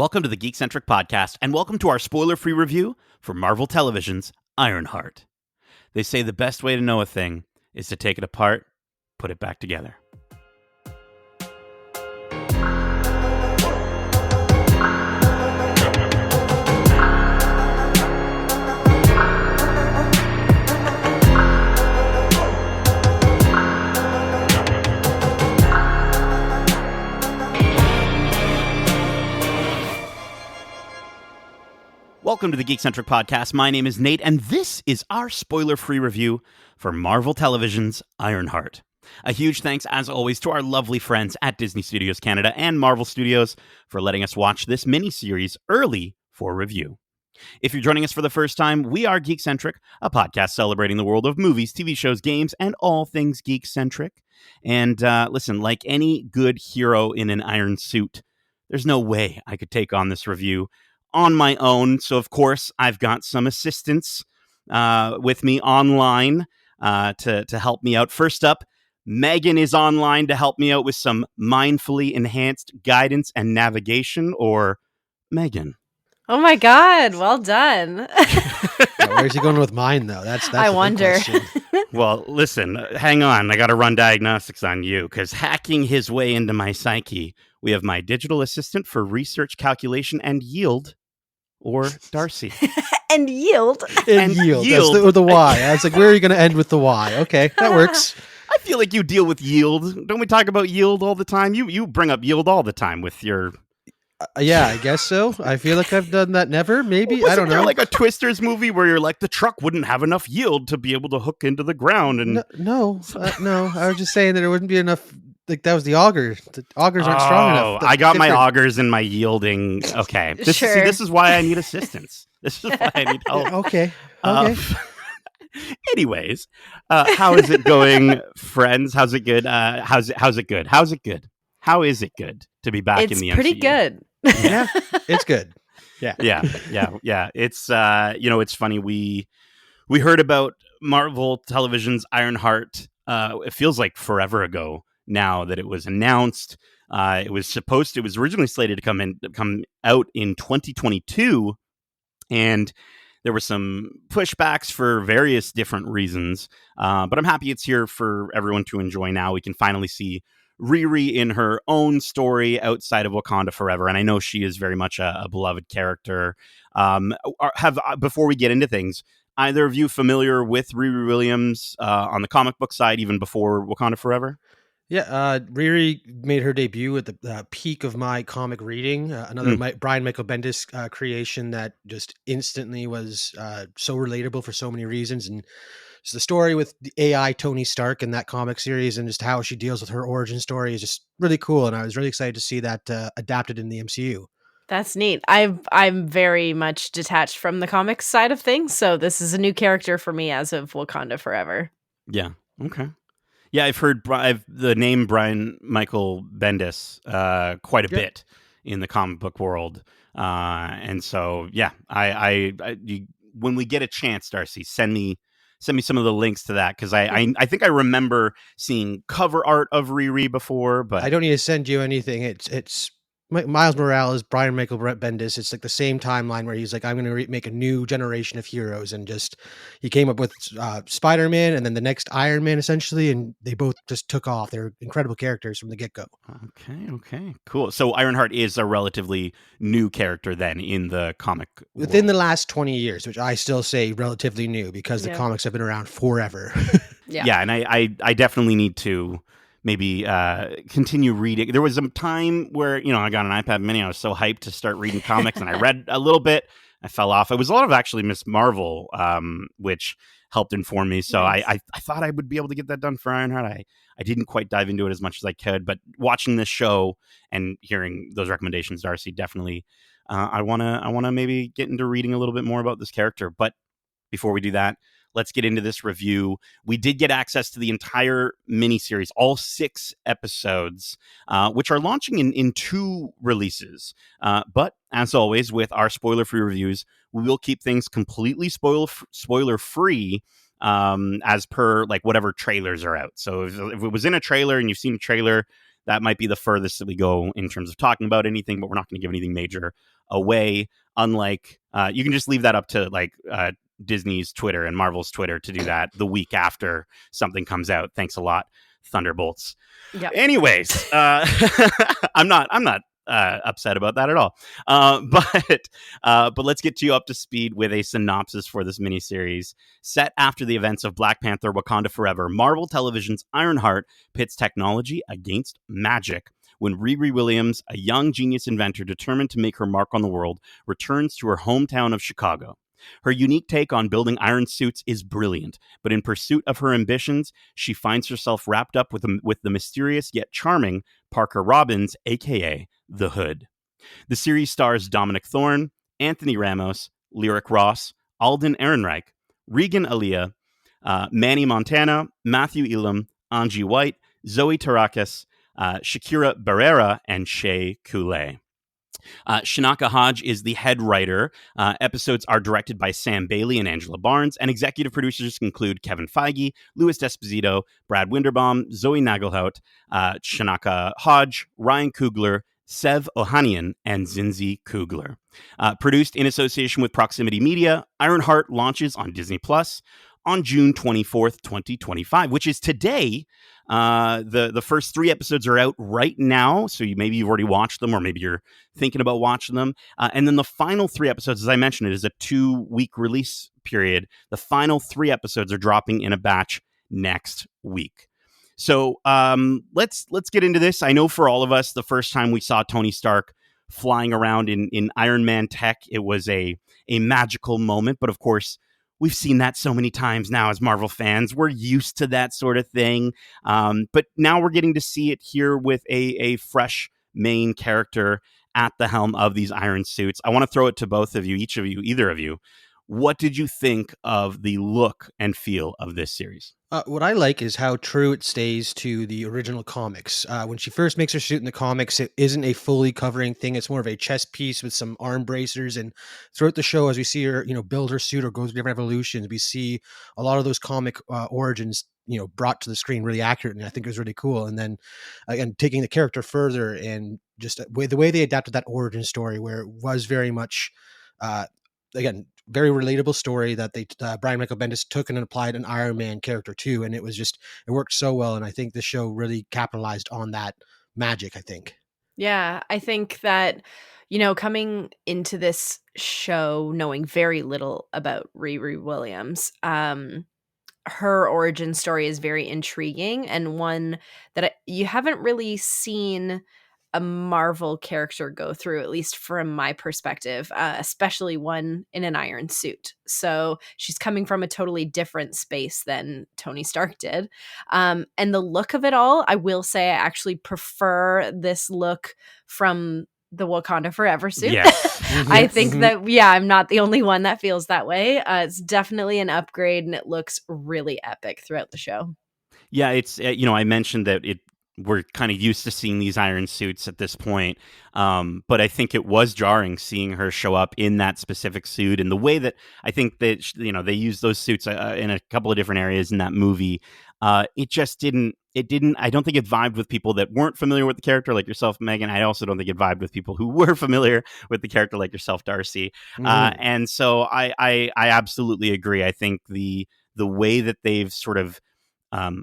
Welcome to the Geekcentric podcast, and welcome to our spoiler-free review for Marvel Television's Ironheart. They say the best way to know a thing is to take it apart, put it back together. Welcome to the Geekcentric podcast. My name is Nate, and this is our spoiler-free review for Marvel Television's Ironheart. A huge thanks, as always, to our lovely friends at Disney Studios Canada and Marvel Studios for letting us watch this miniseries early for review. If you're joining us for the first time, we are Geekcentric, a podcast celebrating the world of movies, TV shows, games, and all things Geekcentric. And listen, like any good hero in an iron suit, there's no way I could take on this review on my own. So, of course, I've got some assistants with me online to help me out. First up, Megan is online to help me out with some mindfully enhanced guidance and navigation. Or Megan. Oh my God! Well done. Where's he going with mine, though? That's I wonder. Well, listen, hang on. I got to run diagnostics on you, because hacking his way into my psyche, we have my digital assistant for research, calculation, and yield, or Darcy. And yield. And yield. That's the Y. I was like, where are you going to end with the Y? Okay, that works. I feel like you deal with yield. Don't we talk about yield all the time? You bring up yield all the time with your... Yeah, I guess so. I feel like I've done that never. Maybe. I don't know. There like a Twisters movie where you're like, the truck wouldn't have enough yield to be able to hook into the ground. And No. I was just saying that there wouldn't be enough. Like, that was the auger. The augers aren't strong enough. I got my augers and my yielding. Okay. This is why I need assistance. This is why I need help. Okay. Anyways, how is it going, friends? How's it good? How's it good? How's it good? How is it good to be back in the MCU? It's pretty good. Yeah, it's good. Yeah. It's it's funny. We heard about Marvel Television's Ironheart. It feels like forever ago now that it was announced. It was originally slated to come out in 2022, and there were some pushbacks for various different reasons. But I'm happy it's here for everyone to enjoy now. We can finally see Riri in her own story outside of Wakanda Forever, and I know she is very much a beloved character. Before we get into things, either of you familiar with Riri Williams on the comic book side, even before Wakanda Forever? Yeah, Riri made her debut at the peak of my comic reading. Another Brian Michael Bendis creation that just instantly was so relatable for so many reasons. And just the story with the AI Tony Stark in that comic series and just how she deals with her origin story is just really cool. And I was really excited to see that adapted in the MCU. That's neat. I'm very much detached from the comics side of things, so this is a new character for me as of Wakanda Forever. Yeah. Okay. Yeah, I've heard the name Brian Michael Bendis quite a bit in the comic book world, and so yeah, when we get a chance, Darcy, send me some of the links to that, because I think I remember seeing cover art of Riri before, but I don't need to send you anything. It's Miles Morales, Brian Michael Bendis. It's like the same timeline where he's like, I'm going to make a new generation of heroes, and just he came up with Spider-Man and then the next Iron Man essentially, and they both just took off. They're incredible characters from the get-go. Okay, cool. So Ironheart is a relatively new character then in the comic within world. The last 20 years, which I still say relatively new because the comics have been around forever. Yeah, and I definitely need to maybe continue reading. There was a time where, I got an iPad mini. I was so hyped to start reading comics, and I read a little bit. I fell off. It was a lot of actually Miss Marvel, which helped inform me. So nice. I thought I would be able to get that done for Ironheart. I didn't quite dive into it as much as I could, but watching this show and hearing those recommendations, Darcy, definitely I want to maybe get into reading a little bit more about this character. But before we do that, let's get into this review. We did get access to the entire miniseries, all 6 episodes, which are launching in 2 releases. But as always, with our spoiler-free reviews, we will keep things completely spoiler-free as per like whatever trailers are out. So if it was in a trailer and you've seen a trailer, that might be the furthest that we go in terms of talking about anything, but we're not going to give anything major away. Unlike, you can just leave that up to like Disney's Twitter and Marvel's Twitter to do that the week after something comes out. Thanks a lot, Thunderbolts. Yep. Anyways, I'm not upset about that at all. But let's get you up to speed with a synopsis for this miniseries. Set after the events of Black Panther: Wakanda Forever, Marvel Television's Ironheart pits technology against magic when Riri Williams, a young genius inventor determined to make her mark on the world, returns to her hometown of Chicago. Her unique take on building iron suits is brilliant, but in pursuit of her ambitions, she finds herself wrapped up with the mysterious yet charming Parker Robbins, aka The Hood. The series stars Dominique Thorne, Anthony Ramos, Lyric Ross, Alden Ehrenreich, Regan Aaliyah, Manny Montana, Matthew Elam, Angie White, Zoe Tarakis, Shakira Barrera, and Shea Coulee. Shanaka Hodge is the head writer. Episodes are directed by Sam Bailey and Angela Barnes, and executive producers include Kevin Feige, Louis Desposito, Brad Winderbaum, Zoe Nagelhout, Shanaka Hodge, Ryan Coogler, Sev Ohanian, and Zinzi Kugler. Produced in association with Proximity Media, Ironheart launches on Disney Plus on June 24th, 2025, which is today. The first 3 episodes are out right now, so maybe you've already watched them, or maybe you're thinking about watching them. And then the final 3 episodes, as I mentioned, it is a 2-week release period. The final 3 episodes are dropping in a batch next week. So let's get into this. I know for all of us, the first time we saw Tony Stark flying around in Iron Man tech, it was a magical moment. But of course, we've seen that so many times now as Marvel fans. We're used to that sort of thing. But now we're getting to see it here with a fresh main character at the helm of these iron suits. I want to throw it to both of you, each of you, either of you. What did you think of the look and feel of this series? What I like is how true it stays to the original comics. When she first makes her suit in the comics, it isn't a fully covering thing. It's more of a chest piece with some arm bracers. And throughout the show, as we see her, build her suit or go through different evolutions, we see a lot of those comic origins, brought to the screen really accurately. I think it was really cool. And then, again, taking the character further and just the way they adapted that origin story, where it was very much, again, very relatable story that they Brian Michael Bendis took and applied an Iron Man character to, and it worked so well. And I think the show really capitalized on that magic, I think. Yeah, I think that, coming into this show knowing very little about Riri Williams, her origin story is very intriguing, and one that you haven't really seen a Marvel character go through, at least from my perspective, especially one in an iron suit. So she's coming from a totally different space than Tony Stark did. And the look of it all, I will say I actually prefer this look from the Wakanda Forever suit. Yes. I think that, I'm not the only one that feels that way. It's definitely an upgrade, and it looks really epic throughout the show. Yeah, it's, I mentioned that we're kind of used to seeing these iron suits at this point. But I think it was jarring seeing her show up in that specific suit, and the way that I think that, they use those suits in a couple of different areas in that movie. It didn't, I don't think it vibed with people that weren't familiar with the character like yourself, Megan. I also don't think it vibed with people who were familiar with the character like yourself, Darcy. And so I absolutely agree. I think the way that they've sort of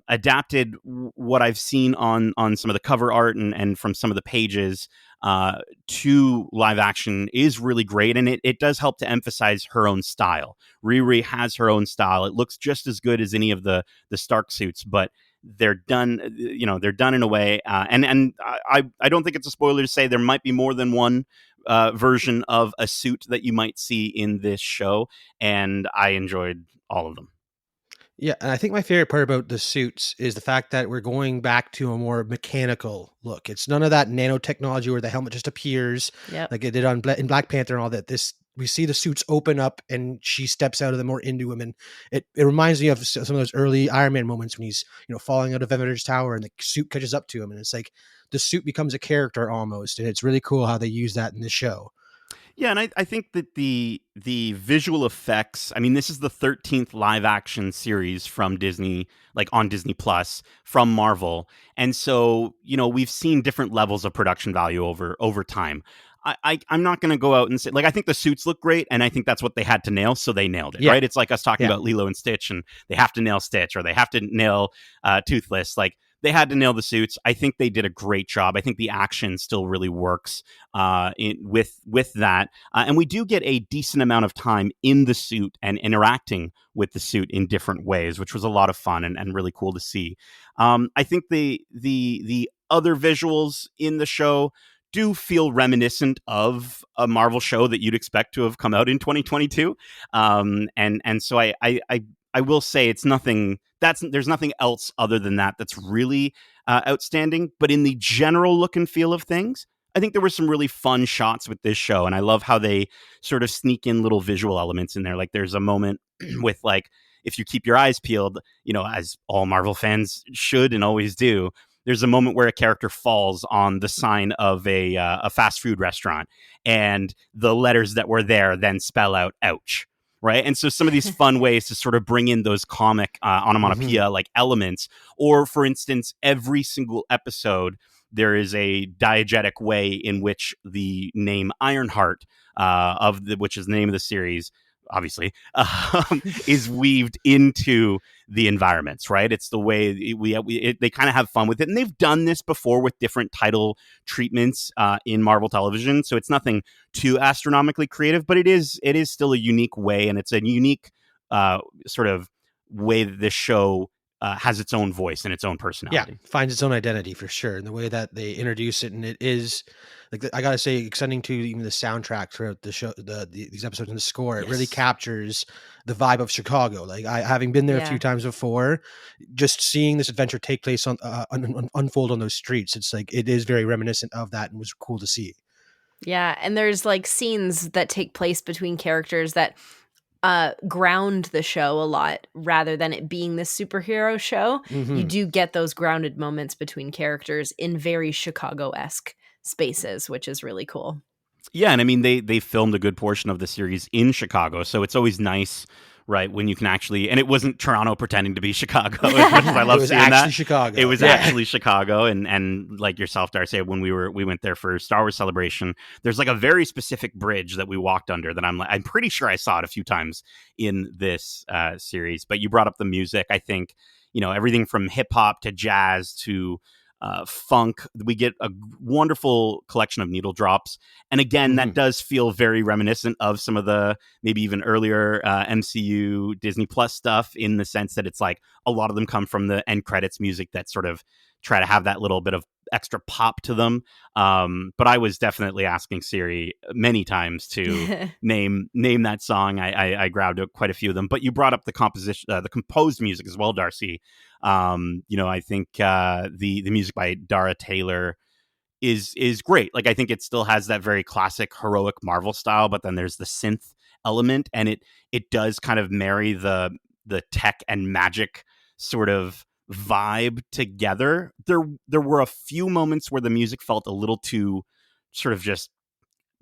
adapted what I've seen on some of the cover art and from some of the pages to live action is really great. And it does help to emphasize her own style. Riri has her own style. It looks just as good as any of the Stark suits, but they're done in a way. And I don't think it's a spoiler to say there might be more than one version of a suit that you might see in this show. And I enjoyed all of them. Yeah, and I think my favorite part about the suits is the fact that we're going back to a more mechanical look. It's none of that nanotechnology where the helmet just appears like it did in Black Panther and all that. We see the suits open up and she steps out of them or into them, and it reminds me of some of those early Iron Man moments when he's falling out of Avengers Tower and the suit catches up to him, and it's like the suit becomes a character almost, and it's really cool how they use that in this show. Yeah, and I think that the visual effects, I mean, this is the 13th live action series from Disney, like on Disney Plus from Marvel. And so, we've seen different levels of production value over time. I'm not going to go out and say, like, I think the suits look great, and I think that's what they had to nail, so they nailed it, Yeah. right? It's like us talking Yeah. about Lilo and Stitch, and they have to nail Stitch, or they have to nail Toothless. Like, they had to nail the suits. I think they did a great job. I think the action still really works with that, and we do get a decent amount of time in the suit and interacting with the suit in different ways, which was a lot of fun and really cool to see. I think the other visuals in the show do feel reminiscent of a Marvel show that you'd expect to have come out in 2022, and so I will say it's nothing. There's nothing else other than that that's really outstanding. But in the general look and feel of things, I think there were some really fun shots with this show, and I love how they sort of sneak in little visual elements in there. Like there's a moment with, like, if you keep your eyes peeled, as all Marvel fans should and always do. There's a moment where a character falls on the sign of a fast food restaurant, and the letters that were there then spell out "ouch." Right. And so some of these fun ways to sort of bring in those comic onomatopoeia like elements, or for instance, every single episode, there is a diegetic way in which the name Ironheart, which is the name of the series, obviously, is weaved into the environments, right? It's the way they kind of have fun with it. And they've done this before with different title treatments in Marvel television. So it's nothing too astronomically creative, but it is still a unique way. And it's a unique sort of way that this show has its own voice and its own personality. Yeah, finds its own identity for sure. And the way that they introduce it, and it is like, I gotta say, extending to even the soundtrack throughout the show, these episodes and the score, it really Yes. captures the vibe of Chicago. Like, having been there a few times before, just seeing this adventure take place on unfold on those streets, it's like it is very reminiscent of that, and was cool to see. Yeah, and there's like scenes that take place between characters that ground the show a lot rather than it being this superhero show. You do get those grounded moments between characters in very Chicago-esque spaces, which is really cool. Yeah, and I mean they filmed a good portion of the series in Chicago, so it's always nice, right, when you can actually, and it wasn't Toronto pretending to be Chicago, as much as I love seeing that. It was actually Chicago. It was actually Chicago, and like yourself, Darcy, when we went there for Star Wars Celebration, there's like a very specific bridge that we walked under that I'm pretty sure I saw it a few times in this series. But you brought up the music. I think, everything from hip hop to jazz to funk. We get a wonderful collection of needle drops, and again, that does feel very reminiscent of some of the maybe even earlier MCU Disney Plus stuff, in the sense that it's like a lot of them come from the end credits music that sort of try to have that little bit of extra pop to them. But I was definitely asking Siri many times to name that song. I grabbed quite a few of them, but you brought up the composed music as well, Darcy. I think the music by Dara Taylor is great. Like, I think it still has that very classic heroic Marvel style, but then there's the synth element, and it does kind of marry the tech and magic sort of vibe together. There were a few moments where the music felt a little too sort of just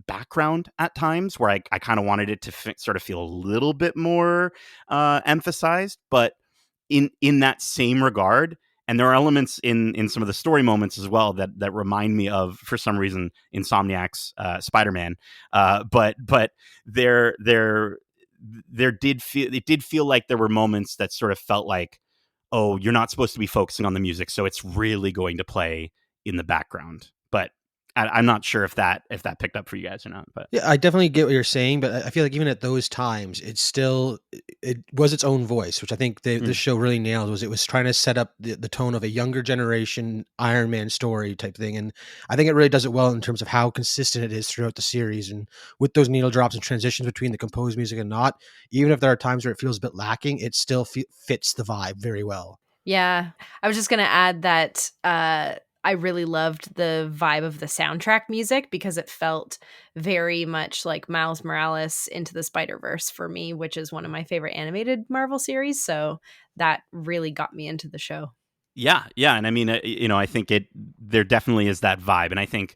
background at times, where I kind of wanted it to sort of feel a little bit more emphasized, but in that same regard. And there are elements in some of the story moments as well that remind me of, for some reason, Insomniac's Spider-Man. But there did feel like there were moments that sort of felt like, oh, you're not supposed to be focusing on the music, so it's really going to play in the background. But I'm not sure if that picked up for you guys or not. But yeah, I definitely get what you're saying, but I feel like even at those times, it was its own voice, which I think the show really nailed. It was trying to set up the tone of a younger generation Iron Man story type thing, and I think it really does it well in terms of how consistent it is throughout the series, and with those needle drops and transitions between the composed music and not. Even if there are times where it feels a bit lacking, it still fits the vibe very well. Yeah, I was just gonna add that I really loved the vibe of the soundtrack music, because it felt very much like Miles Morales Into the Spider-Verse for me, which is one of my favorite animated Marvel series. So that really got me into the show. yeah, and I mean, I think there definitely is that vibe, and I think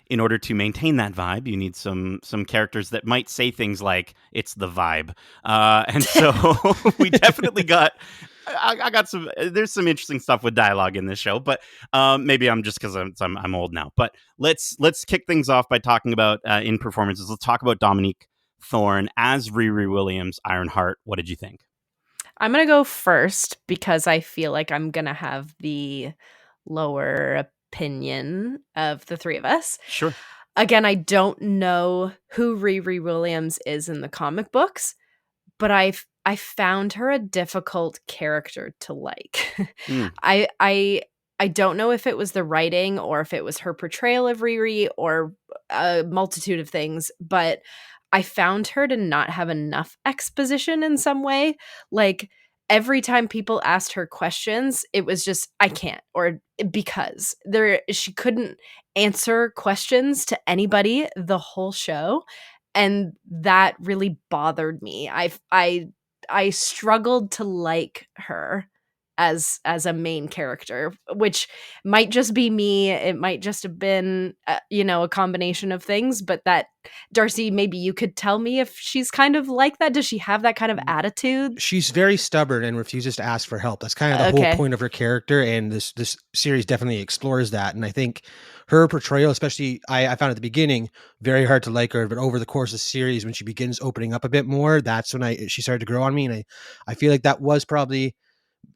in order to maintain that vibe, you need some characters that might say things like "it's the vibe," and so we definitely got. I got some. There's some interesting stuff with dialogue in this show, but maybe I'm just because I'm old now. But let's kick things off by talking about in performances. Let's talk about Dominique Thorne as Riri Williams, Ironheart. What did you think? I'm going to go first because I feel like I'm going to have the lower opinion of the three of us. Sure. Again, I don't know who Riri Williams is in the comic books, but I found her a difficult character to like. Mm. I don't know if it was the writing or if it was her portrayal of Riri or a multitude of things, but I found her to not have enough exposition in some way. Like every time people asked her questions, it was just I can't, or because she couldn't answer questions to anybody the whole show, and that really bothered me. I struggled to like her as a main character, which might just be me. It might just have been a combination of things, but that Darcy, maybe you could tell me if she's kind of like that. Does she have that kind of attitude? She's very stubborn and refuses to ask for help. That's kind of the Okay. whole point of her character, and this series definitely explores that. And I think her portrayal, especially I found at the beginning very hard to like her, but over the course of the series, when she begins opening up a bit more, that's when she started to grow on me. And I feel like that was probably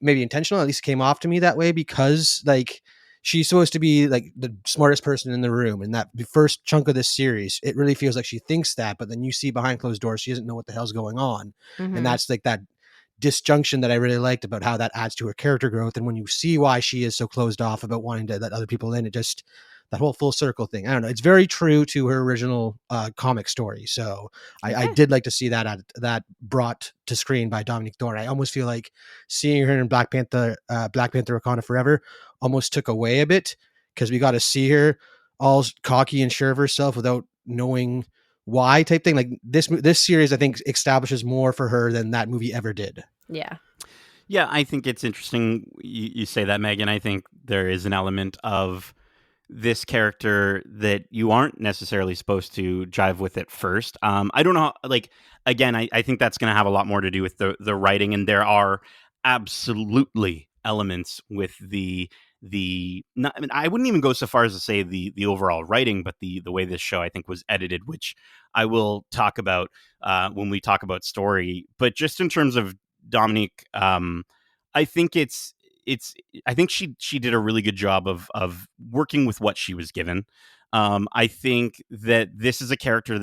maybe intentional, at least it came off to me that way, because like she's supposed to be like the smartest person in the room. And that first chunk of this series, it really feels like she thinks that, but then you see behind closed doors, she doesn't know what the hell's going on. Mhm. And that's like that disjunction that I really liked about how that adds to her character growth. And when you see why she is so closed off about wanting to let other people in, it just, that whole full circle thing. I don't know. It's very true to her original comic story. So I did like to see that brought to screen by Dominique Thorne. I almost feel like seeing her in Black Panther Wakanda Forever almost took away a bit, because we got to see her all cocky and sure of herself without knowing why type thing. Like this series, I think, establishes more for her than that movie ever did. Yeah. Yeah, I think it's interesting you say that, Megan. I think there is an element of this character that you aren't necessarily supposed to jive with at first. I don't know. Like, again, I think that's going to have a lot more to do with the writing, and there are absolutely elements with not, I mean, I wouldn't even go so far as to say the overall writing, but the way this show I think was edited, which I will talk about when we talk about story. But just in terms of Dominique, I think I think she did a really good job of working with what she was given. I think that this is a character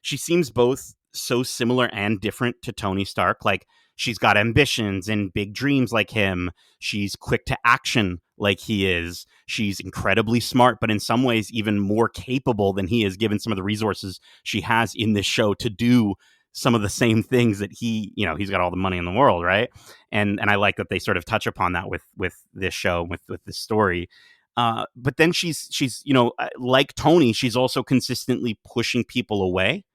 she seems both so similar and different to Tony Stark. Like, she's got ambitions and big dreams like him. She's quick to action like he is. She's incredibly smart, but in some ways even more capable than he is, given some of the resources she has in this show to do some of the same things that he's got all the money in the world, right? And I like that they sort of touch upon that with this show, with this story. But then she's like Tony, she's also consistently pushing people away,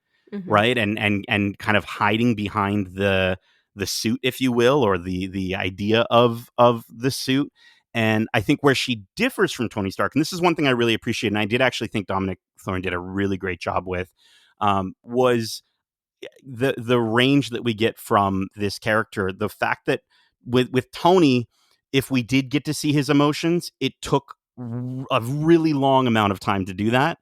right? And kind of hiding behind the suit, if you will, or the idea of the suit. And I think where she differs from Tony Stark, and this is one thing I really appreciate, and I did actually think Dominique Thorne did a really great job with, was the range that we get from this character. The fact that with Tony, if we did get to see his emotions, it took a really long amount of time to do that,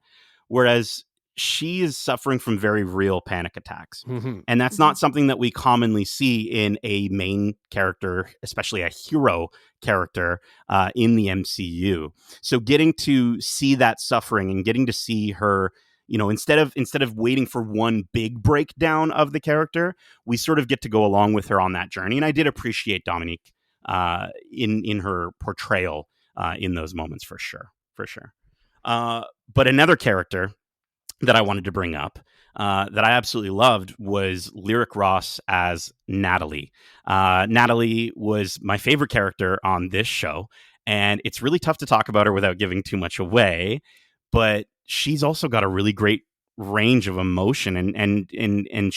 whereas she is suffering from very real panic attacks. And that's not something that we commonly see in a main character, especially a hero character in the MCU. So getting to see that suffering and getting to see her, instead of waiting for one big breakdown of the character, we sort of get to go along with her on that journey. And I did appreciate Dominique in her portrayal in those moments, for sure. But another character that I wanted to bring up that I absolutely loved was Lyric Ross as Natalie. Natalie was my favorite character on this show, and it's really tough to talk about her without giving too much away, but she's also got a really great range of emotion, and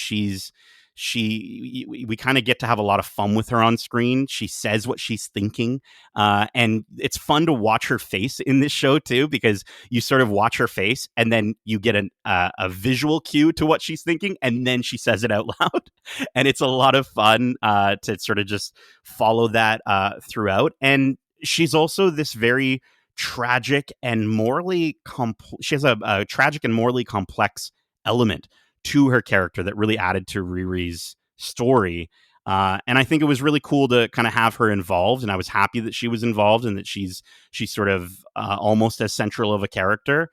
we kind of get to have a lot of fun with her on screen. She says what she's thinking, and it's fun to watch her face in this show too, because you sort of watch her face and then you get a visual cue to what she's thinking, and then she says it out loud. And it's a lot of fun to sort of just follow that throughout. And she's also this very tragic and morally she has a tragic and morally complex element to her character that really added to Riri's story. And I think it was really cool to kind of have her involved, and I was happy that she was involved and that she's sort of almost as central of a character,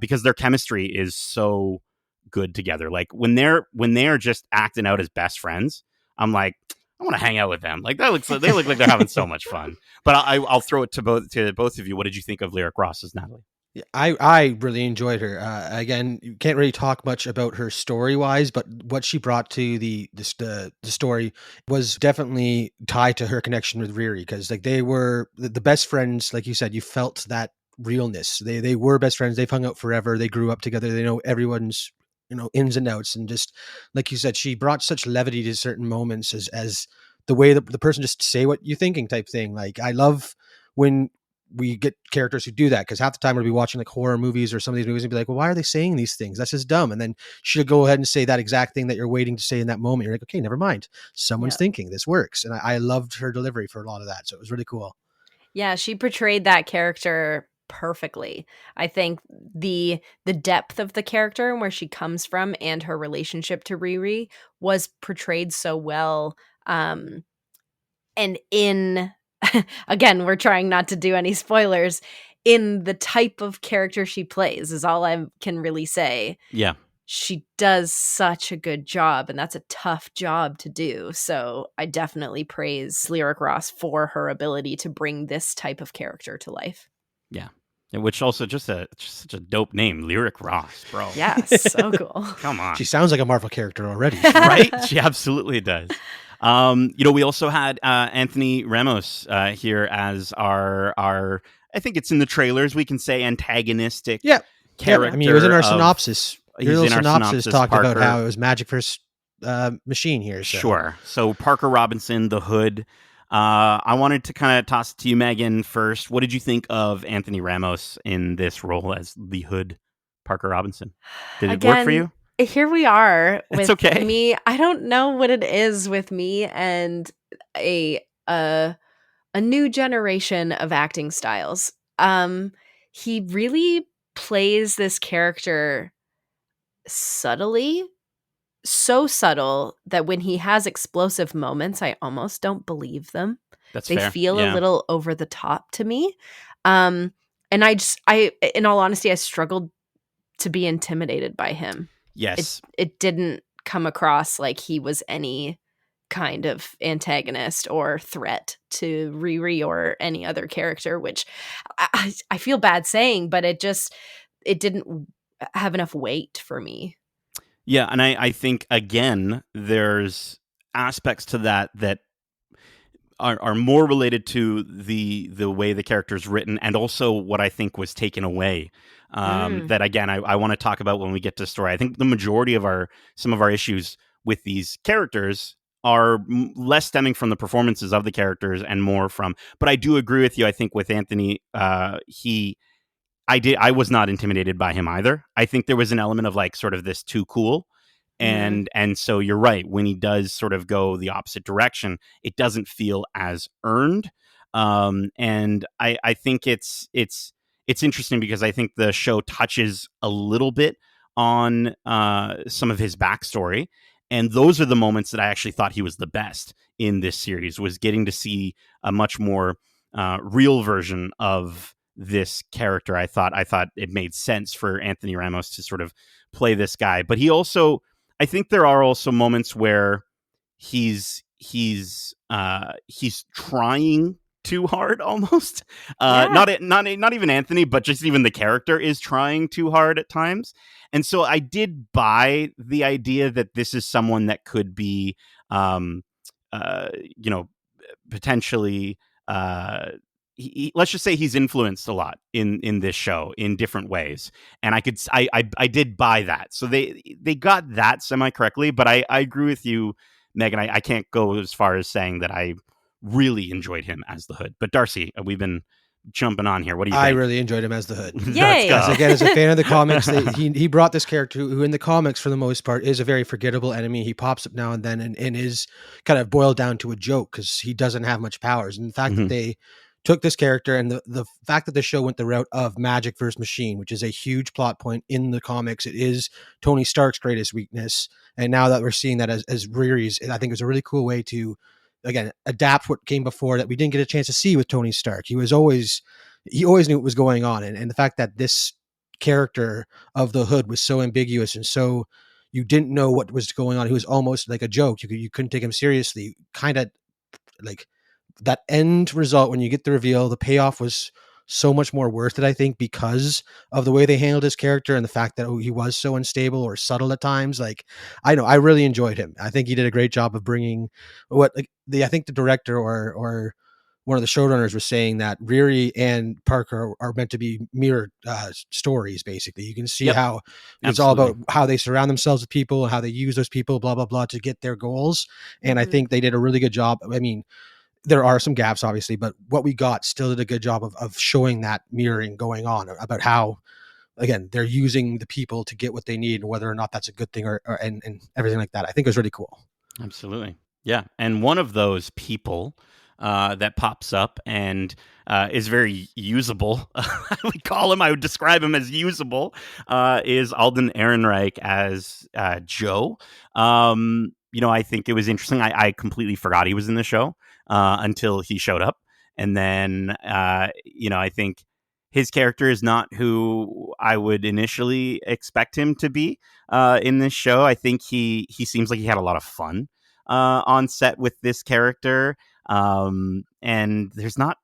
because their chemistry is so good together. Like when they're just acting out as best friends, I'm like, I want to hang out with them. Like they look like they're having so much fun. But I'll throw it to both of you. What did you think of Lyric Ross as Natalie? Yeah, I really enjoyed her. Again, you can't really talk much about her story wise, but what she brought to the story was definitely tied to her connection with Riri, because like they were the best friends. Like you said, you felt that realness. They were best friends. They've hung out forever. They grew up together. They know everyone's ins and outs, and just like you said, she brought such levity to certain moments as the way that the person just say what you're thinking type thing. Like I love when we get characters who do that, because half the time we'll be watching like horror movies or some of these movies and be like, well, why are they saying these things? That's just dumb. And then she'll go ahead and say that exact thing that you're waiting to say in that moment. You're like, okay, never mind. Someone's thinking, this works. And I loved her delivery for a lot of that. So it was really cool. Yeah, she portrayed that character perfectly. I think the depth of the character and where she comes from and her relationship to Riri was portrayed so well. And in again, we're trying not to do any spoilers, in the type of character she plays is all I can really say. Yeah. She does such a good job, and that's a tough job to do. So I definitely praise Lyric Ross for her ability to bring this type of character to life. Yeah. Which also just such a dope name, Lyric Ross, bro. Yeah, so cool. Come on. She sounds like a Marvel character already. Right? She absolutely does. We also had Anthony Ramos here as our I think it's in the trailers, we can say antagonistic character. I mean, it was in our synopsis. He's in our synopsis talking Parker, about how it was magic first machine here. So. Sure. So Parker Robinson, the Hood. I wanted to kind of toss it to you, Megan, first. What did you think of Anthony Ramos in this role as the Hood, Parker Robinson? Did it work for you? Here we are with it's okay. me. I don't know what it is with me and a new generation of acting styles. He really plays this character subtly, so subtle that when he has explosive moments, I almost don't believe them. They fair. feel a little over the top to me. And I, in all honesty, I struggled to be intimidated by him. Yes. It didn't come across like he was any kind of antagonist or threat to Riri or any other character, which I feel bad saying, but it didn't have enough weight for me. Yeah, and I think, again, there's aspects to that are more related to the way the character's written, and also what I think was taken away. That, again, I want to talk about when we get to story. I think the majority of some of our issues with these characters are less stemming from the performances of the characters and more from. But I do agree with you. I think with Anthony, I was not intimidated by him either. I think there was an element of like sort of this too cool. And so you're right. When he does sort of go the opposite direction, it doesn't feel as earned. And I think it's interesting because I think the show touches a little bit on some of his backstory. And those are the moments that I actually thought he was the best in this series, was getting to see a much more real version of this character. I thought it made sense for Anthony Ramos to sort of play this guy. But he also, I think there are also moments where he's trying too hard almost. Not even Anthony, but just even the character is trying too hard at times. And so I did buy the idea that this is someone that could be, potentially let's just say he's influenced a lot in this show in different ways, and I did buy that. So they got that semi correctly, but I agree with you, Megan. I can't go as far as saying that I really enjoyed him as the Hood. But Darcy, we've been jumping on here. What do you think? I really enjoyed him as the Hood. Yay! As a fan of the comics, he brought this character who in the comics for the most part is a very forgettable enemy. He pops up now and then and is kind of boiled down to a joke because he doesn't have much powers. And the fact that they took this character and the fact that the show went the route of magic versus machine, which is a huge plot point in the comics. It is Tony Stark's greatest weakness. And now that we're seeing that as Riri's, I think it's a really cool way to, again, adapt what came before that we didn't get a chance to see with Tony Stark. He always knew what was going on. And the fact that this character of the Hood was so ambiguous and so you didn't know what was going on. He was almost like a joke. You couldn't take him seriously. Kind of like that end result when you get the reveal, the payoff was so much more worth it, I think, because of the way they handled his character and the fact that he was so unstable or subtle at times. Like, I really enjoyed him. I think he did a great job of bringing I think the director or one of the showrunners was saying that Riri and Parker are meant to be mirror stories. Basically, you can see how it's all about how they surround themselves with people and how they use those people, blah, blah, blah, to get their goals. And I think they did a really good job. I mean, there are some gaps, obviously, but what we got still did a good job of showing that mirroring going on about how, again, they're using the people to get what they need and whether or not that's a good thing and everything like that. I think it was really cool. Absolutely. Yeah. And one of those people that pops up and is very usable, I would describe him as usable, is Alden Ehrenreich as Joe. I think it was interesting. I completely forgot he was in the show until he showed up. And then, I think his character is not who I would initially expect him to be in this show. I think he seems like he had a lot of fun on set with this character. And there's not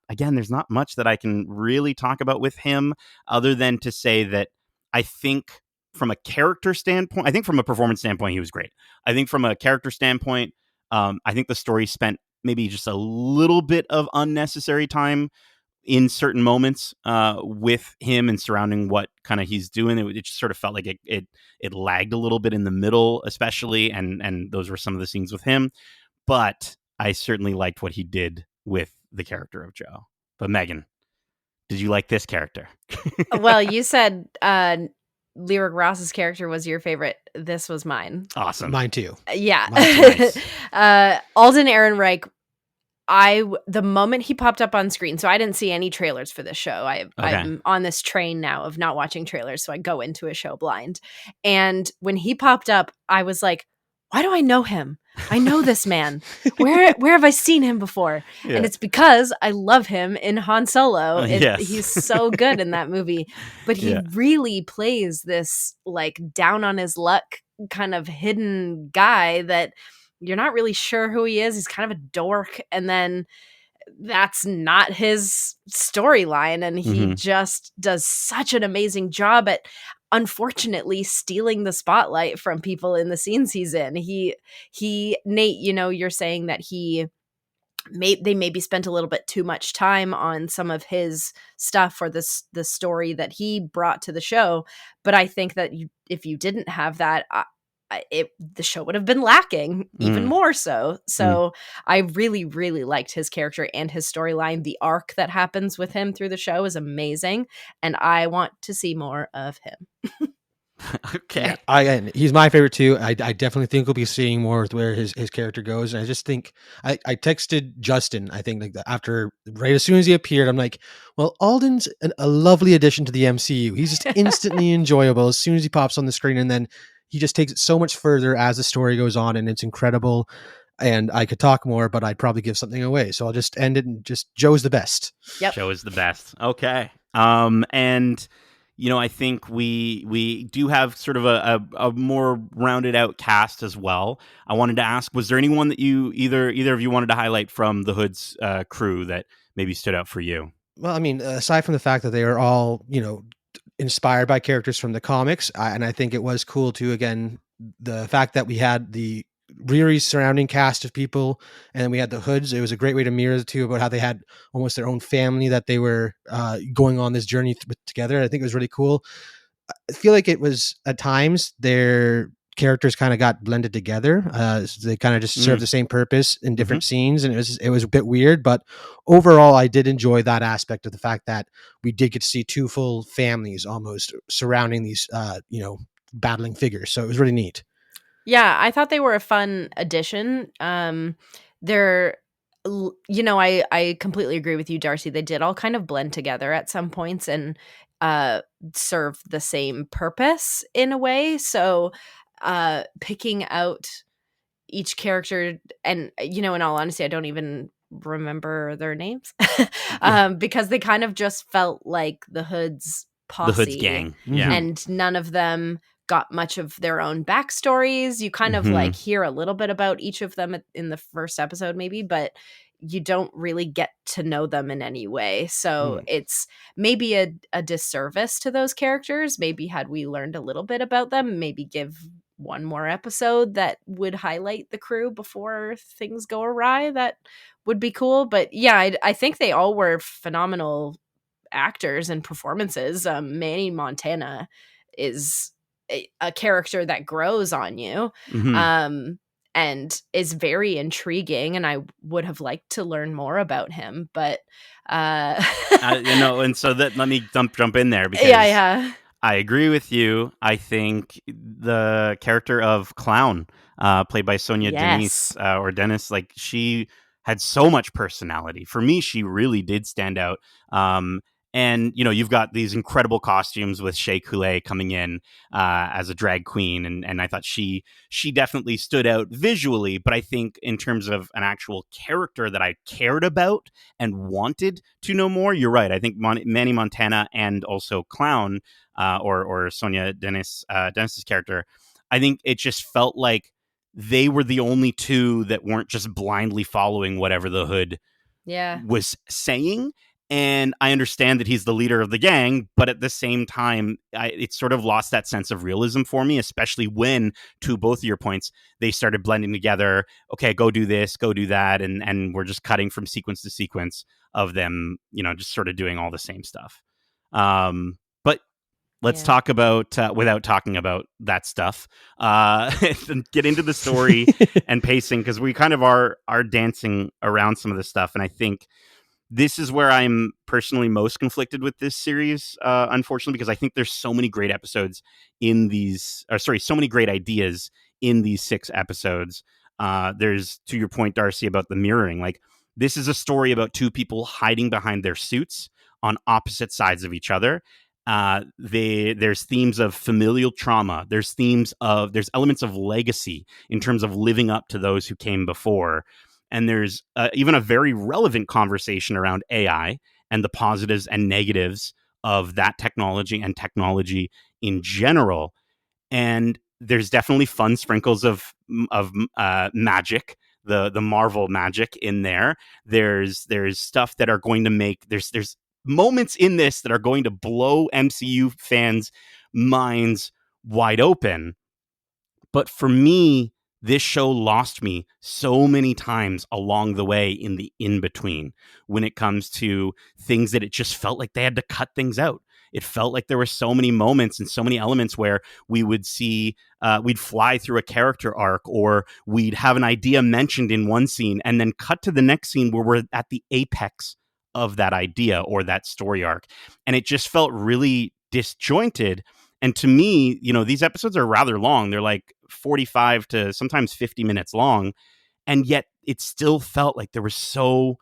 much that I can really talk about with him other than to say that I think from a character standpoint, I think from a performance standpoint, he was great. I think from a character standpoint, I think the story spent maybe just a little bit of unnecessary time in certain moments with him and surrounding what kind of he's doing. It just sort of felt like it lagged a little bit in the middle, especially, and those were some of the scenes with him. But I certainly liked what he did with the character of Joe. But Megan, did you like this character? Well, you said Lyric Ross's character was your favorite. This was mine. Awesome. Mine too. Yeah. Nice. Alden Ehrenreich, the moment he popped up on screen, so I didn't see any trailers for this show. I'm on this train now of not watching trailers, so I go into a show blind. And when he popped up, I was like, why do I know him? I know this man. Where have I seen him before? Yeah. And it's because I love him in Han Solo. Yes. He's so good in that movie. But he really plays this like down on his luck kind of hidden guy that you're not really sure who he is. He's kind of a dork. And then that's not his storyline. And he just does such an amazing job at, unfortunately, stealing the spotlight from people in the scenes he's in. He Nate, you're saying that they maybe spent a little bit too much time on some of his stuff for the story that he brought to the show. But I think that if you didn't have that, the show would have been lacking even more so. So I really, really liked his character and his storyline. The arc that happens with him through the show is amazing, and I want to see more of him. Okay. He's my favorite too. I definitely think we'll be seeing more with where his character goes. And I just think I texted Justin, I think like right as soon as he appeared, I'm like, well, Alden's a lovely addition to the MCU. He's just instantly enjoyable as soon as he pops on the screen, and then he just takes it so much further as the story goes on, and it's incredible. And I could talk more, but I'd probably give something away. So I'll just end it and just Joe's the best. Yep. Joe is the best. Okay. And I think we do have sort of a more rounded out cast as well. I wanted to ask, was there anyone that either of you wanted to highlight from the Hood's crew that maybe stood out for you? Well, I mean, aside from the fact that they are all, inspired by characters from the comics, and I think it was cool too, again, the fact that we had the Riri's surrounding cast of people, and then we had the Hoods. It was a great way to mirror the two about how they had almost their own family that they were going on this journey together. I think it was really cool. I feel like it was at times their characters kind of got blended together. So they kind of just served the same purpose in different scenes, and it was a bit weird. But overall, I did enjoy that aspect of the fact that we did get to see two full families almost surrounding these, battling figures. So it was really neat. Yeah, I thought they were a fun addition. They're, I completely agree with you, Darcy. They did all kind of blend together at some points and serve the same purpose in a way. So, picking out each character, and in all honesty, I don't even remember their names because they kind of just felt like the Hood's posse, the Hood's gang, yeah, and none of them got much of their own backstories. You kind of like hear a little bit about each of them in the first episode, maybe, but you don't really get to know them in any way. So it's maybe a disservice to those characters. Maybe had we learned a little bit about them, maybe give one more episode that would highlight the crew before things go awry, that would be cool. But yeah, I think they all were phenomenal actors and performances. Manny Montana is a character that grows on you, and is very intriguing, and I would have liked to learn more about him, but and so that let me jump in there because I agree with you. I think the character of Clown, played by Sonia Denise or Dennis, like she had so much personality. For me, she really did stand out. And you've got these incredible costumes with Shea Coulee coming in as a drag queen, and I thought she definitely stood out visually. But I think in terms of an actual character that I cared about and wanted to know more, you're right. I think Manny Montana and also Clown, or Sonia Dennis's character, I think it just felt like they were the only two that weren't just blindly following whatever the Hood was saying. And I understand that he's the leader of the gang, but at the same time, it sort of lost that sense of realism for me, especially when, to both of your points, they started blending together. Okay, go do this, go do that. And we're just cutting from sequence to sequence of them, just sort of doing all the same stuff. But let's talk about, without talking about that stuff, get into the story and pacing, because we kind of are dancing around some of this stuff. And I think this is where I'm personally most conflicted with this series, unfortunately, because I think there's so many great episodes in these, so many great ideas in these 6 episodes. There's, to your point, Darcy, about the mirroring. Like, this is a story about two people hiding behind their suits on opposite sides of each other. There's themes of familial trauma. There's elements of legacy in terms of living up to those who came before. And there's even a very relevant conversation around AI and the positives and negatives of that technology and technology in general. And there's definitely fun sprinkles of magic, the Marvel magic in there. There's stuff that are going to make there's moments in this that are going to blow MCU fans' minds wide open. But for me, this show lost me so many times along the way in the in-between when it comes to things that it just felt like they had to cut things out. It felt like there were so many moments and so many elements where we would see, we'd fly through a character arc, or we'd have an idea mentioned in one scene and then cut to the next scene where we're at the apex of that idea or that story arc. And it just felt really disjointed. And to me, these episodes are rather long. They're like 45 to sometimes 50 minutes long. And yet it still felt like there were so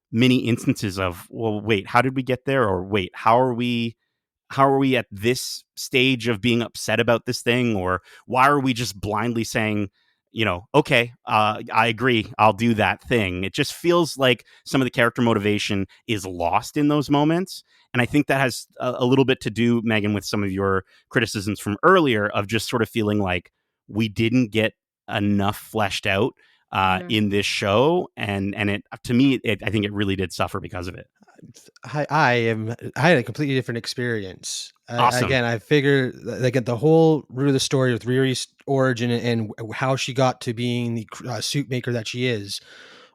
many instances of, well, wait, how did we get there? Or wait, how are we at this stage of being upset about this thing? Or why are we just blindly saying, okay, I agree, I'll do that thing. It just feels like some of the character motivation is lost in those moments. And I think that has a little bit to do, Megan, with some of your criticisms from earlier of just sort of feeling like we didn't get enough fleshed out in this show. And it, to me, I think it really did suffer because of it. I had a completely different experience. Awesome. Again, I figure like the whole root of the story with Riri's origin and how she got to being the suit maker that she is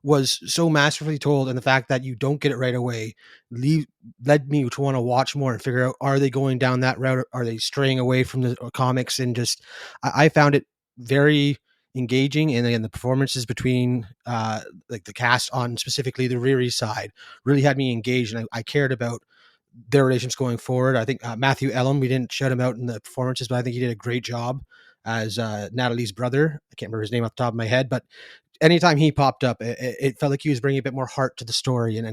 was so masterfully told, and the fact that you don't get it right away led me to want to watch more and figure out, are they going down that route? Are they straying away from the comics? And just I found it very engaging, and then the performances between like the cast on specifically the Riri side really had me engaged, and I cared about their relations going forward. I think Matthew Ellum, we didn't shout him out in the performances, but I think he did a great job as Natalie's brother. I can't remember his name off the top of my head, but anytime he popped up, it felt like he was bringing a bit more heart to the story. And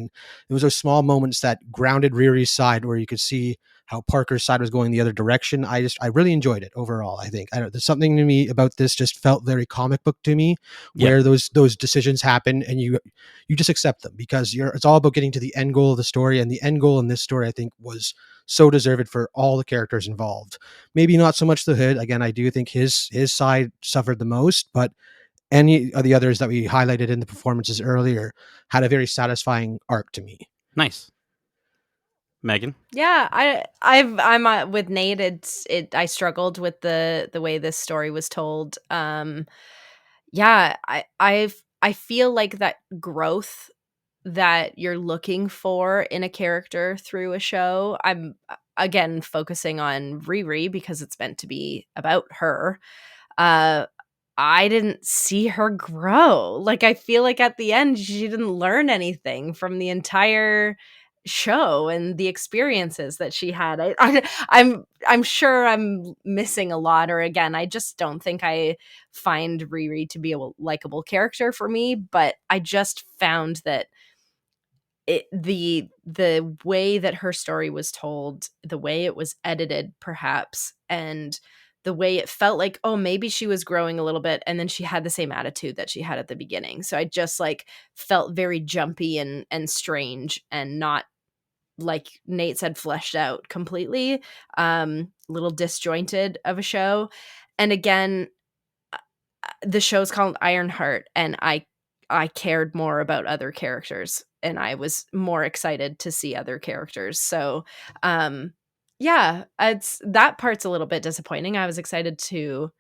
it was those small moments that grounded Riri's side where you could see how Parker's side was going the other direction. I really enjoyed it overall. I think there's something to me about this just felt very comic book to me, where those decisions happen and you just accept them because it's all about getting to the end goal of the story. And the end goal in this story, I think, was so deserved for all the characters involved. Maybe not so much the Hood. Again, I do think his side suffered the most, but any of the others that we highlighted in the performances earlier had a very satisfying arc to me. Nice. Megan? Yeah, I'm with Nate. I struggled with the way this story was told. Yeah, I feel like that growth that you're looking for in a character through a show. I'm again focusing on Riri because it's meant to be about her. I didn't see her grow. Like, I feel like at the end, she didn't learn anything from the entire show and the experiences that she had. I'm sure I'm missing a lot, or again, I just don't think I find Riri to be a likable character for me. But I just found that the way that her story was told, the way it was edited, perhaps, and the way it felt like, oh, maybe she was growing a little bit, and then she had the same attitude that she had at the beginning. So I just felt very jumpy and strange, and not, like Nate said, fleshed out completely. Little disjointed of a show. And again, the show's called Ironheart, and I cared more about other characters, and I was more excited to see other characters. So, yeah, it's that part's a little bit disappointing. I was excited to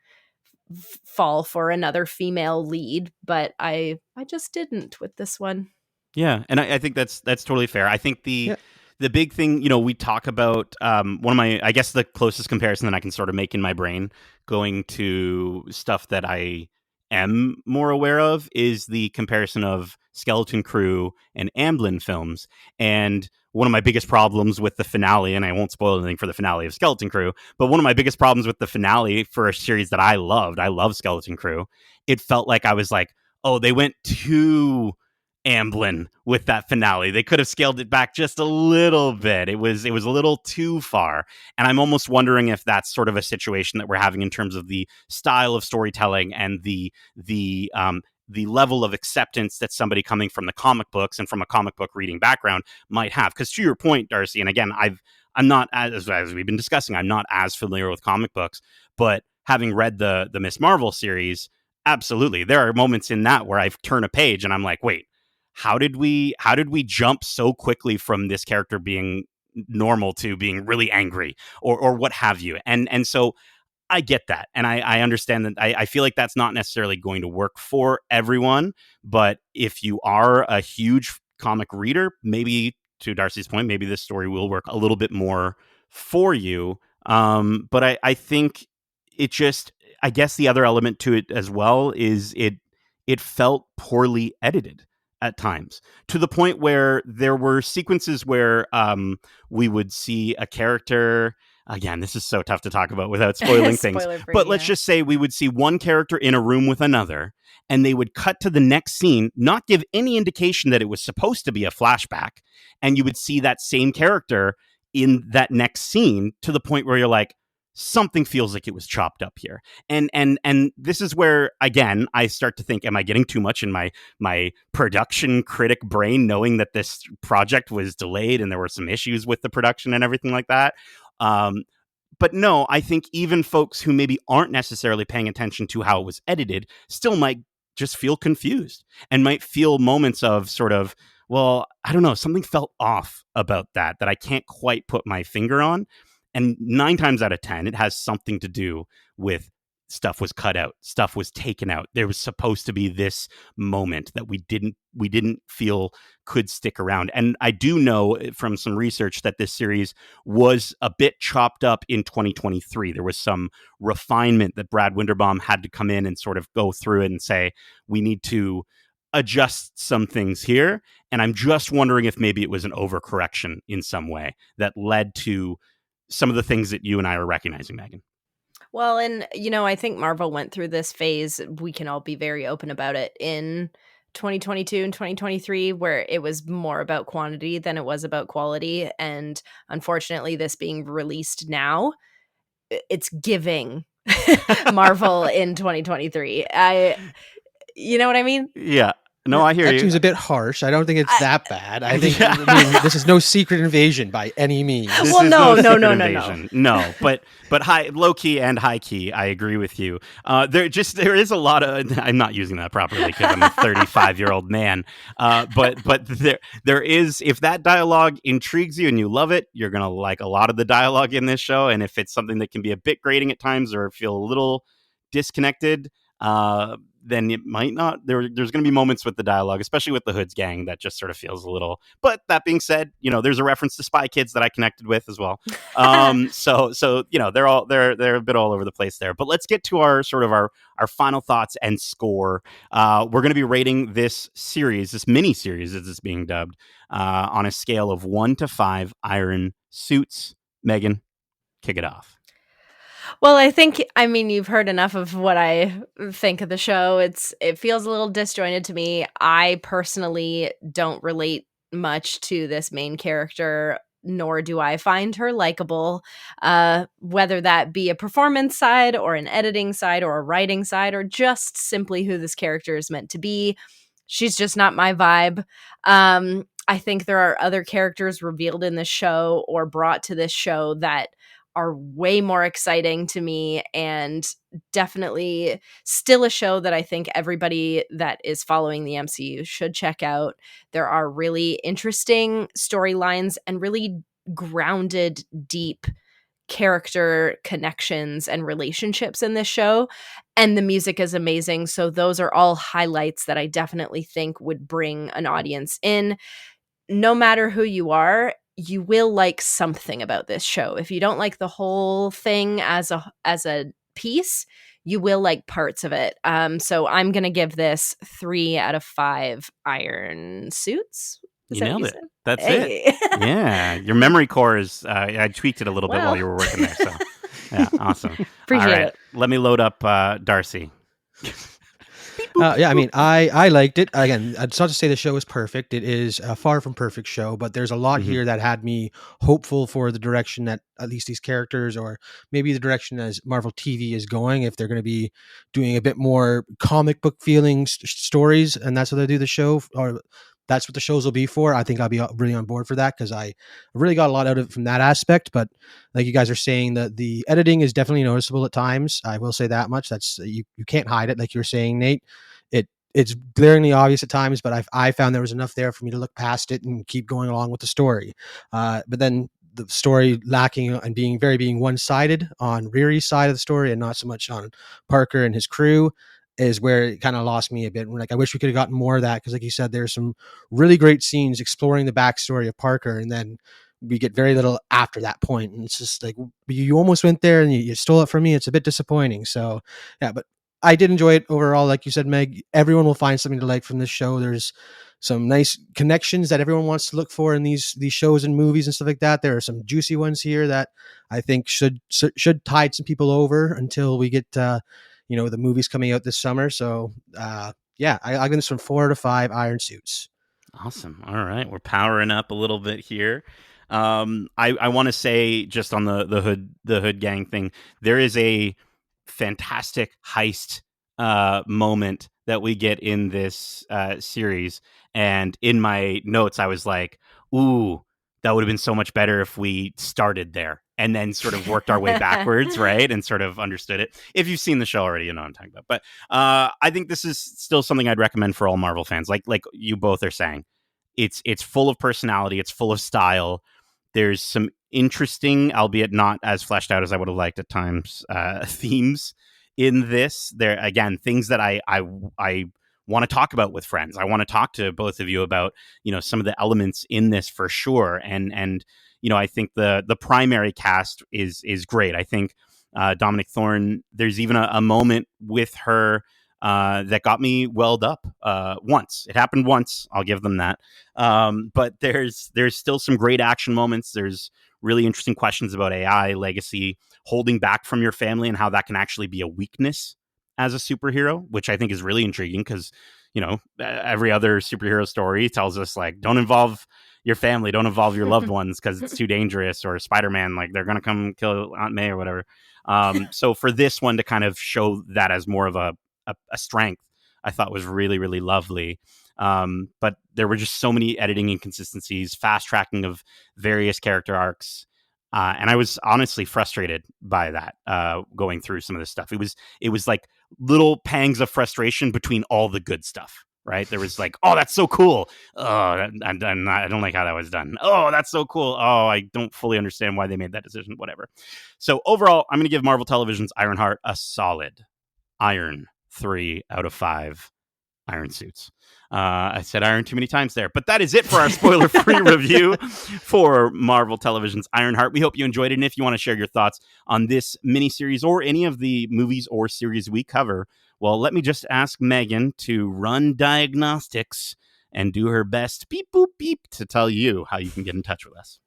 fall for another female lead, but I just didn't with this one. Yeah, and I think that's totally fair. I think the big thing, we talk about one of my, I guess the closest comparison that I can sort of make in my brain going to stuff that I am more aware of is the comparison of Skeleton Crew and Amblin films. And one of my biggest problems with the finale, and I won't spoil anything for the finale of Skeleton Crew, but one of my biggest problems with the finale for a series that I love Skeleton Crew, it felt like I was like, oh, they went too Amblin with that finale. They could have scaled it back just a little bit. It was a little too far. And I'm almost wondering if that's sort of a situation that we're having in terms of the style of storytelling and the level of acceptance that somebody coming from the comic books and from a comic book reading background might have. Because to your point, Darcy, and again, I'm not, as we've been discussing, I'm not as familiar with comic books, but having read the Miss Marvel series, absolutely, there are moments in that where I've turned a page and I'm like, wait, how did we jump so quickly from this character being normal to being really angry or what have you? And so I get that. And I understand that. I feel like that's not necessarily going to work for everyone. But if you are a huge comic reader, maybe, to Darcy's point, maybe this story will work a little bit more for you. But I think it just, I guess the other element to it as well is it felt poorly edited at times, to the point where there were sequences where we would see a character. Again, this is so tough to talk about without spoiling things. But let's just say we would see one character in a room with another, and they would cut to the next scene, not give any indication that it was supposed to be a flashback. And you would see that same character in that next scene, to the point where you're like, something feels like it was chopped up here. And this is where, again, I start to think, am I getting too much in my production critic brain, knowing that this project was delayed and there were some issues with the production and everything like that? But no, I think even folks who maybe aren't necessarily paying attention to how it was edited still might just feel confused and might feel moments of sort of, well, I don't know, something felt off about that I can't quite put my finger on. And 9 times out of 10, it has something to do with stuff was cut out, stuff was taken out. There was supposed to be this moment that we didn't feel could stick around. And I do know from some research that this series was a bit chopped up in 2023. There was some refinement that Brad Winderbaum had to come in and sort of go through it and say, we need to adjust some things here. And I'm just wondering if maybe it was an overcorrection in some way that led to some of the things that you and I are recognizing, Megan. Well, and, I think Marvel went through this phase, we can all be very open about it, in 2022 and 2023, where it was more about quantity than it was about quality. And unfortunately, this being released now, it's giving Marvel in 2023. You know what I mean? Yeah. No, I hear that you. That seems a bit harsh. I don't think it's that bad. I think this is no secret invasion by any means. Well, No, but high, low key and high key, I agree with you. There is a lot of. I'm not using that properly because I'm a 35-year-old man. But there is, if that dialogue intrigues you and you love it, you're gonna like a lot of the dialogue in this show. And if it's something that can be a bit grating at times or feel a little disconnected, then it might not. There's going to be moments with the dialogue, especially with the Hoods gang, that just sort of feels a little. But that being said, there's a reference to Spy Kids that I connected with as well. So they're a bit all over the place there. But let's get to our final thoughts and score. We're going to be rating this series, this mini series as it's being dubbed, on a scale of 1 to 5 iron suits. Megan, kick it off. Well, you've heard enough of what I think of the show. It feels a little disjointed to me. I personally don't relate much to this main character, nor do I find her likable, whether that be a performance side or an editing side or a writing side or just simply who this character is meant to be. She's just not my vibe. I think there are other characters revealed in this show or brought to this show that are way more exciting to me, and definitely still a show that I think everybody that is following the MCU should check out. There are really interesting storylines and really grounded, deep character connections and relationships in this show, and the music is amazing. So those are all highlights that I definitely think would bring an audience in. No matter who you are, you will like something about this show. If you don't like the whole thing as a piece, you will like parts of it. So I'm gonna give this 3 out of 5 iron suits. You nailed it. That's it. Yeah, your memory core is. I tweaked it a little bit while you were working there. So yeah, awesome. Appreciate it. Let me load up Darcy. I liked it. Again, it's not to say the show is perfect. It is a far from perfect show, but there's a lot here that had me hopeful for the direction that at least these characters, or maybe the direction as Marvel TV is going, if they're going to be doing a bit more comic book feeling stories, and that's what they do the show, or that's what the shows will be for. I think I'll be really on board for that, because I really got a lot out of it from that aspect. But like you guys are saying, the editing is definitely noticeable at times. I will say that much. That's you can't hide it, like you were saying, Nate. It's glaringly obvious at times, but I found there was enough there for me to look past it and keep going along with the story. But then the story lacking and being one-sided on Riri's side of the story and not so much on Parker and his crew is where it kind of lost me a bit. Like, I wish we could have gotten more of that, because like you said, there's some really great scenes exploring the backstory of Parker, and then we get very little after that point. And it's just like, you almost went there and you stole it from me. It's a bit disappointing. So yeah, but I did enjoy it overall. Like you said, Meg, everyone will find something to like from this show. There's some nice connections that everyone wants to look for in these shows and movies and stuff like that. There are some juicy ones here that I think should tide some people over until we get the movies coming out this summer. So I give this from 4 to 5 iron suits. Awesome. All right, we're powering up a little bit here. I want to say, just on the Hood gang thing, there is a fantastic heist moment that we get in this series, and in my notes I was like, ooh, that would have been so much better if we started there and then sort of worked our way backwards, right, and sort of understood it. If you've seen the show already, you know what I'm talking about. But I think this is still something I'd recommend for all Marvel fans, like you both are saying. It's full of personality, it's full of style. There's some interesting, albeit not as fleshed out as I would have liked at times, themes in this. There again, things that I want to talk about with friends. I want to talk to both of you about, some of the elements in this for sure. And I think the primary cast is great. I think Dominique Thorne, there's even a moment with her that got me welled up once. It happened once. I'll give them that. But there's still some great action moments. There's really interesting questions about AI, legacy, holding back from your family, and how that can actually be a weakness as a superhero, which I think is really intriguing because, every other superhero story tells us, like, don't involve your family, don't involve your loved ones because it's too dangerous, or Spider-Man, like, they're going to come kill Aunt May or whatever. So for this one to kind of show that as more of a strength, I thought was really, really lovely. But there were just so many editing inconsistencies, fast tracking of various character arcs. And I was honestly frustrated by that going through some of this stuff. It was like little pangs of frustration between all the good stuff, right? There was like, oh, that's so cool. Oh, I don't like how that was done. Oh, that's so cool. Oh, I don't fully understand why they made that decision, whatever. So overall, I'm going to give Marvel Television's Ironheart a solid Iron 3 out of 5 iron suits. I said iron too many times there, but that is it for our spoiler-free review for Marvel Television's Ironheart. We hope you enjoyed it, and if you want to share your thoughts on this miniseries or any of the movies or series we cover, well, let me just ask Megan to run diagnostics and do her best beep, boop, beep to tell you how you can get in touch with us.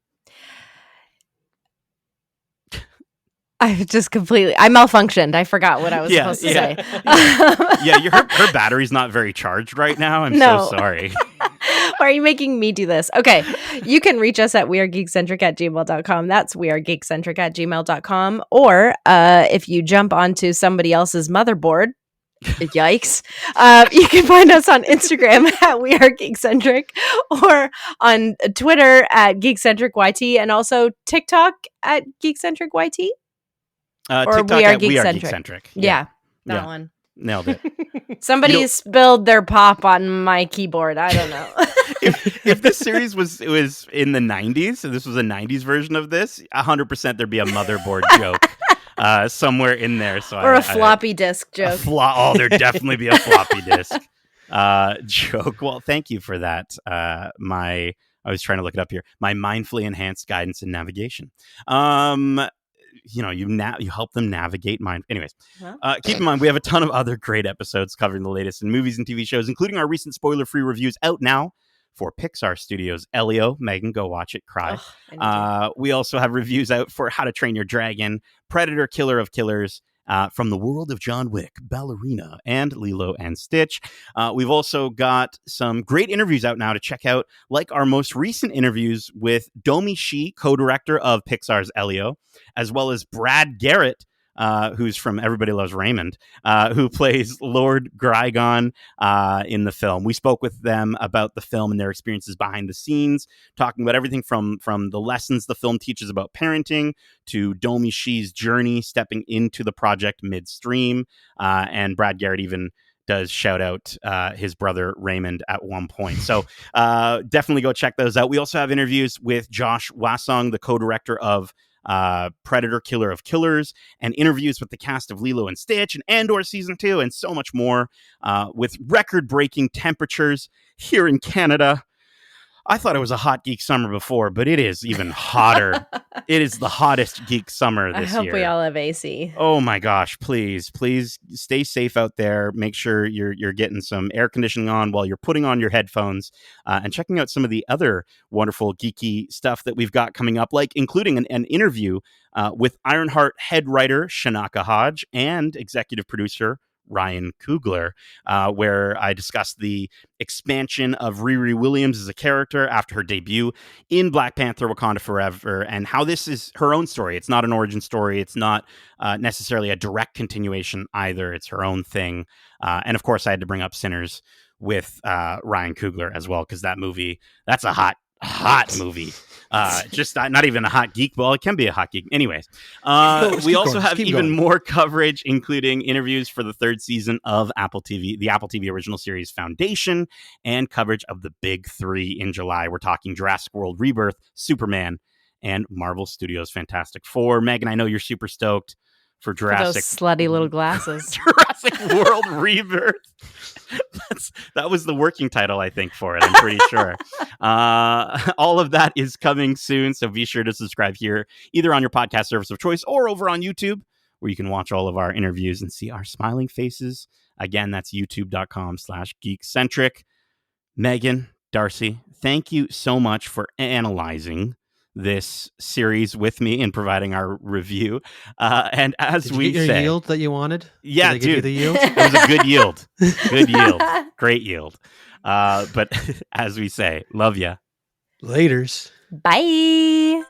I malfunctioned. I forgot what I was supposed to say. Her battery's not very charged right now. I'm so sorry. Why are you making me do this? Okay. You can reach us at wearegeekcentric@gmail.com. That's wearegeekcentric@gmail.com. Or if you jump onto somebody else's motherboard, yikes, you can find us on Instagram at wearegeekcentric, or on Twitter at geekcentricyt, and also TikTok at geekcentricyt. Or TikTok we are Geekcentric. Yeah, that one. Nailed it. Somebody spilled their pop on my keyboard. I don't know. if this series was in the 90s, so this was a 90s version of this, 100% there'd be a motherboard joke somewhere in there. Or a floppy disk joke. There'd definitely be a floppy disk joke. Well, thank you for that. I was trying to look it up here. My mindfully enhanced guidance and navigation. You help them navigate mind. Anyways, keep in mind, we have a ton of other great episodes covering the latest in movies and TV shows, including our recent spoiler-free reviews out now for Pixar Studios' Elio. Megan, go watch it, cry. We also have reviews out for How to Train Your Dragon, Predator, Killer of Killers, From the World of John Wick, Ballerina, and Lilo and Stitch. We've also got some great interviews out now to check out, like our most recent interviews with Domi Shi, co-director of Pixar's Elio, as well as Brad Garrett, who's from Everybody Loves Raymond, who plays Lord Grygon in the film. We spoke with them about the film and their experiences behind the scenes, talking about everything from the lessons the film teaches about parenting to Domi Shi's journey stepping into the project midstream. And Brad Garrett even does shout out his brother Raymond at one point. So definitely go check those out. We also have interviews with Josh Wasong, the co-director of Predator, Killer of Killers, and interviews with the cast of Lilo and Stitch and Andor Season 2, and so much more, with record-breaking temperatures here in Canada. I thought it was a hot geek summer before, but it is even hotter. It is the hottest geek summer this year. I hope we all have AC. Oh my gosh, please stay safe out there. Make sure you're getting some air conditioning on while you're putting on your headphones, and checking out some of the other wonderful geeky stuff that we've got coming up, like including an interview with Ironheart head writer Shanaka Hodge and executive producer Ryan Coogler, where I discussed the expansion of Riri Williams as a character after her debut in Black Panther Wakanda Forever, and how this is her own story. It's not an origin story. It's not necessarily a direct continuation either. It's her own thing. And of course, I had to bring up Sinners with Ryan Coogler as well, because that movie, that's a hot movie. Just not even a hot geek. Well, it can be a hot geek. Anyways, we also have even more coverage, including interviews for the third season of the Apple TV original series Foundation, and coverage of the big three in July. We're talking Jurassic World Rebirth, Superman, and Marvel Studios' Fantastic Four. Megan, I know you're super stoked for For those Jurassic slutty little glasses. Jurassic World Rebirth. That was the working title, I think, for it. I'm pretty sure. All of that is coming soon, so be sure to subscribe here, either on your podcast service of choice or over on YouTube, where you can watch all of our interviews and see our smiling faces. Again, that's youtube.com/geekcentric. Megan, Darcy, thank you so much for analyzing this series with me and providing our review. And as Did you we get your say, yield that you wanted? yeah, Did they give you dude, the yield? it was a good yield. Good yield. Great yield. But as we say, love ya. Laters. Bye.